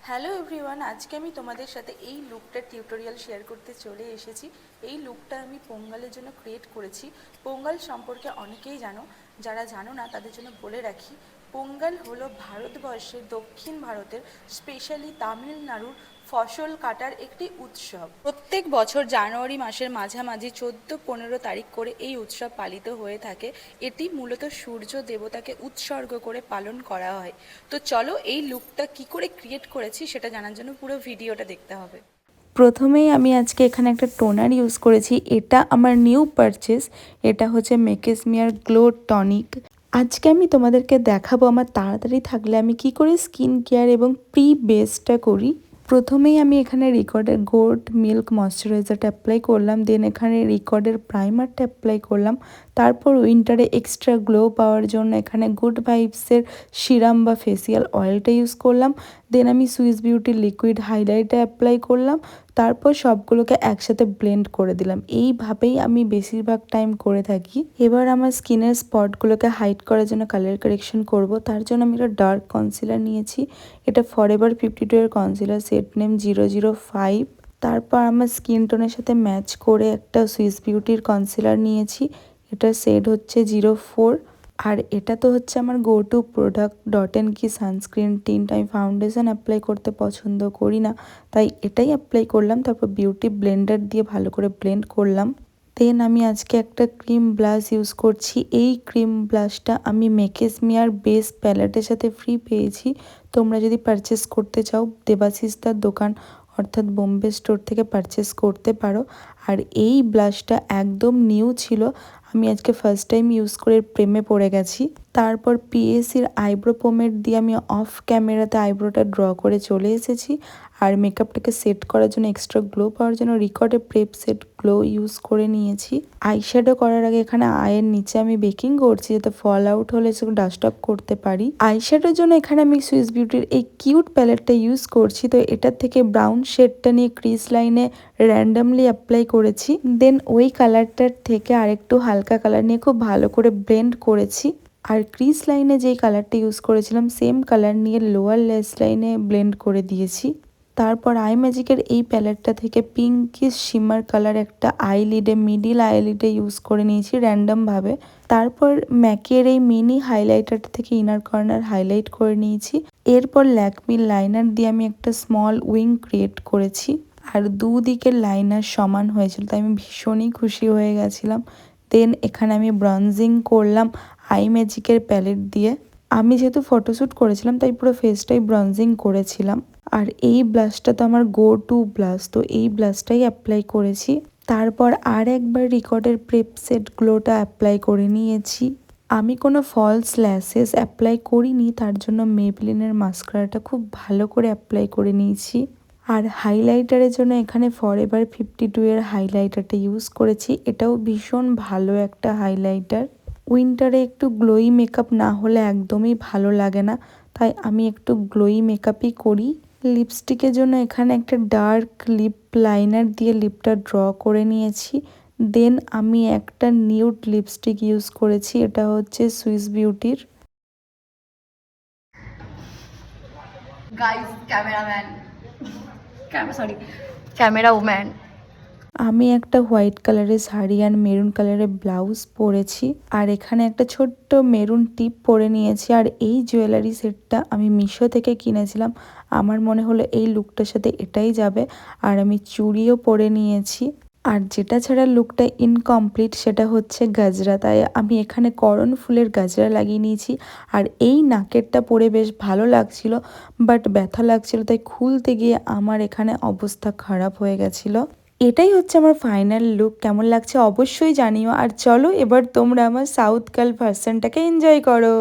Hello everyone, আজকে আমি তোমাদের সাথে এই লুকটার টিউটোরিয়াল শেয়ার করতে চলে এসেছি। এই লুকটা আমি পোঙ্গলের জন্য ক্রিয়েট করেছি। পোঙ্গল সম্পর্কে অনেকেই জানো, যারা জানো না তাদের জন্য বলে রাখি। পোঙ্গল হলো ভারতবর্ষের দক্ষিণ ভারতের, স্পেশালি তামিলনাড়ুর ফসল কাটার একটি উৎসব। প্রত্যেক বছর জানুয়ারি মাসের মাঝামাঝি 14-15 তারিখ করে এই উৎসব পালিত হয়ে থাকে। এটি মূলত সূর্য দেবতাকে উৎসর্গ করে পালন করা হয়। তো চলো এই লুকটা কি করে ক্রিয়েট করেছি সেটা জানার জন্য পুরো ভিডিওটা দেখতে হবে। প্রথমেই আমি আজকে এখানে একটা টোনার ইউজ করেছি। এটা আমার নিউ পারচেস। এটা হচ্ছে মেকেসমিয়ার গ্লো টনিক। আজকে আমি তোমাদেরকে দেখাবো আমার তাড়াতাড়ি থাকলে আমি কি করে স্কিন কেয়ার এবং প্রি বেসটা করি। প্রথমেই আমি এখানে রিকর্ডের গোল্ড মিল্ক ময়শ্চারাইজারটা অ্যাপ্লাই করলাম, দেন এখানে রিকর্ডের প্রাইমারটা অ্যাপ্লাই করলাম। তারপর উইন্টারে এক্সট্রা গ্লো পাওয়ার জন্য এখানে গুড ভাইবসের সিরাম বা ফেসিয়াল অয়েলটা ইউজ করলাম। দেন আমি সুইস বিউটির লিকুইড হাইলাইটটা অ্যাপ্লাই করলাম। তারপর সবগুলোকে একসাথে ব্লেন্ড করে দিলাম। এইভাবেই আমি বেশিরভাগ টাইম করে থাকি। এবার আমার স্কিনের স্পটগুলোকে হাইড করার জন্য কালার কারেকশন করব। তার জন্য আমি একটা ডার্ক কনসিলার নিয়েছি। এটা ফরএভার 52 এর কনসিলার, সেট নেম 005। তারপর আমার স্কিন টোনের সাথে ম্যাচ করে একটা সুইস বিউটির কনসিলার নিয়েছি। এটার শেড হচ্ছে 04। আর এটা তো হচ্ছে আমার go to product, dot and কি সানস্ক্রিন টিন্ট। আমি ফাউন্ডেশন অ্যাপ্লাই করতে পছন্দ করি না, তাই এটাই অ্যাপ্লাই করলাম। তারপর বিউটি ব্লেন্ডার দিয়ে ভালো করে ব্লেন্ড করলাম। দেন আমি আজকে একটা ক্রিম ব্লাশ ইউজ করছি। এই ক্রিম ব্লাশটা আমি মেকেসমিয়ার বেস প্যালেটের সাথে ফ্রি পেয়েছি। তোমরা যদি পারচেস করতে চাও দেবাশিসদার দোকান অর্থাৎ বোম্বে স্টোর থেকে পারচেস করতে পারো। আর এই ব্লাশটা একদম নিউ ছিল, আমি আজকে ফার্স্ট টাইম ইউজ করে প্রেমে পড়ে গেছি। তারপর পিএসির আইব্রো পোমেড দিয়ে আমি অফ ক্যামেরাতে আইব্রোটা ড্র করে চলে এসেছি। আর মেকআপটাকে সেট করার জন্য এক্সট্রা গ্লো পাওয়ার জন্য রিকর্ডে প্রেপ সেট গ্লো ইউজ করে নিয়েছি। আইশ্যাডো করার আগে এখানে আয়ের নিচে আমি বেকিং করছি যাতে ফল আউট হলে সেগুলো ডাস্ট অফ করতে পারি। আইশ্যাডোর জন্য এখানে আমি সুইস বিউটির এই কিউট প্যালেটটা ইউজ করছি। তো এটার থেকে ব্রাউন শেডটা নিয়ে ক্রিজ লাইনে র্যান্ডামলি অ্যাপ্লাই করেছি। দেন ওই কালারটার থেকে আরেকটু হালকা কালার নিয়ে খুব ভালো করে ব্লেন্ড করেছি। আর ক্রিজ লাইনে যেই কালারটা ইউজ করেছিলাম সেম কালার নিয়ে লোয়ার লেস লাইনে ব্লেন্ড করে দিয়েছি। তারপর আই ম্যাজিকের এই প্যালেটটা থেকে পিঙ্কিশ শিমার কালার একটা আইলিডে, মিডিল আইলিডে ইউজ করে নিয়েছি র্যান্ডমভাবে। তারপর ম্যাকের এই মিনি হাইলাইটারটা থেকে ইনার কর্নার হাইলাইট করে নিয়েছি। এরপর ল্যাকমির লাইনার দিয়ে আমি একটা স্মল উইং ক্রিয়েট করেছি। আর দুদিকের লাইনার সমান হয়েছিল, তাই আমি ভীষণই খুশি হয়ে গেছিলাম। দেন এখানে আমি ব্রঞ্জিং করলাম আই ম্যাজিকের প্যালেট দিয়ে। আমি যেহেতু ফটোশ্যুট করেছিলাম তাই পুরো ফেসটাই ব্রঞ্জিং করেছিলাম। আর এই ব্লাশটা তো আমার গো টু ব্লাশ, তো এই ব্লাশটাই অ্যাপ্লাই করেছি। তারপর আর একবার রিকর্ডের প্রেপ সেট গ্লোটা অ্যাপ্লাই করে নিয়েছি। আমি কোনো ফলস ল্যাশেস অ্যাপ্লাই করিনি, তার জন্য মেবলিনের মাস্কারাটা খুব ভালো করে অ্যাপ্লাই করে নিয়েছি। আর হাইলাইটারের জন্য এখানে ফরএভার 52 এর হাইলাইটারটা ইউজ করেছি। এটাও ভীষণ ভালো একটা হাইলাইটার। উইন্টারে একটু গ্লোই মেকআপ না হলে একদমই ভালো লাগে না, তাই আমি একটু গ্লোই মেকআপই করি। লিপস্টিকের জন্য এখানে একটা ডার্ক লিপ লাইনার দিয়ে লিপটা ড্র করে নিয়েছি। দেন আমি একটা নিউড লিপস্টিক ইউজ করেছি, এটা হচ্ছে সুইস বিউটির। Guys cameraman, sorry camera woman. আমি একটা হোয়াইট কালারের শাড়ি আর মেরুন কালারের ব্লাউজ পরেছি। আর এখানে একটা ছোট্ট মেরুন টিপ পরে নিয়েছি। আর এই জুয়েলারি সেটটা আমি মিশো থেকে কিনেছিলাম। আমার মনে হলো এই লুকটার সাথে এটাই যাবে। আর আমি চুড়িও পরে নিয়েছি। আর যেটা ছাড়া লুকটা ইনকমপ্লিট সেটা হচ্ছে গাজরা, তাই আমি এখানে করণ ফুলের গাজরা লাগিয়ে নিয়েছি। আর এই নাকেরটা পরে বেশ ভালো লাগছিল, বাট ব্যথা লাগছিল, তাই খুলতে গিয়ে আমার এখানে অবস্থা খারাপ হয়ে গেছিলো। এটাই হচ্ছে আমার ফাইনাল লুক। কেমন লাগছে অবশ্যই জানিও। আর চলো এবার তোমরা আমার সাউথ গার্ল ভার্সনটাকে এনজয় করো।